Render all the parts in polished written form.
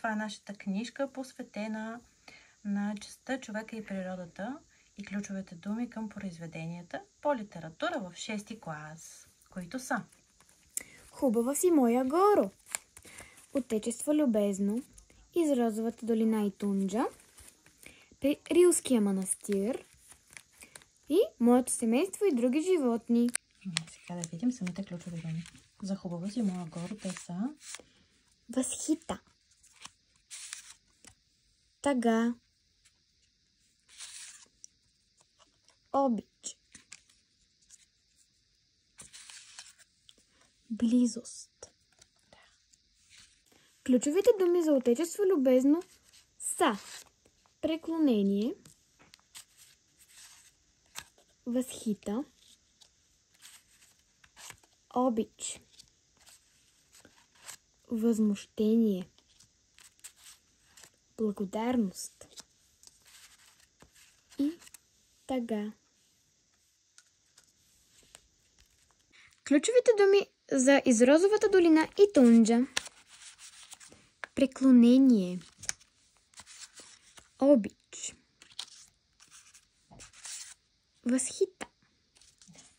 Това е нашата книжка, посветена на частта човека и природата и ключовете думи към произведенията по литература в 6-ти клас, които са: Хубава си, моя Горо, Отечество любезно, Из розовата долина и Тунджа, При Рилския манастир и Моето семейство и други животни. Сега да видим самите ключови думи. За хубава си, моя Горо, те са: Възхита, тъга, обич, близост. Ключовите думи за отечество любезно са преклонение, възхита, обич, възмущение, благодарност и тъга. Ключовите думи за Из розовата долина и Тунджа: преклонение, обич, възхита.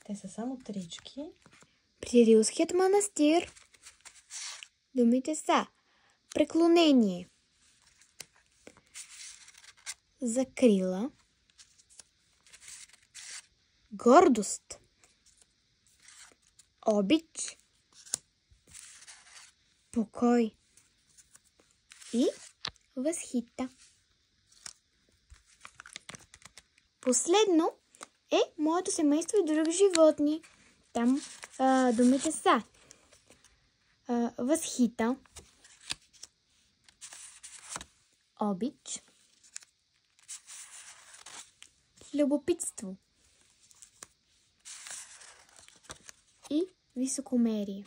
Те са само трички. При Рилският манастир думите са преклонение, закрила, гордост, обич, покой и възхита. Последно е Моето семейство и други животни. Там думите са възхита, обич, любопитство и високомерие.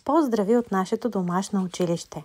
Поздрави от нашето домашно училище!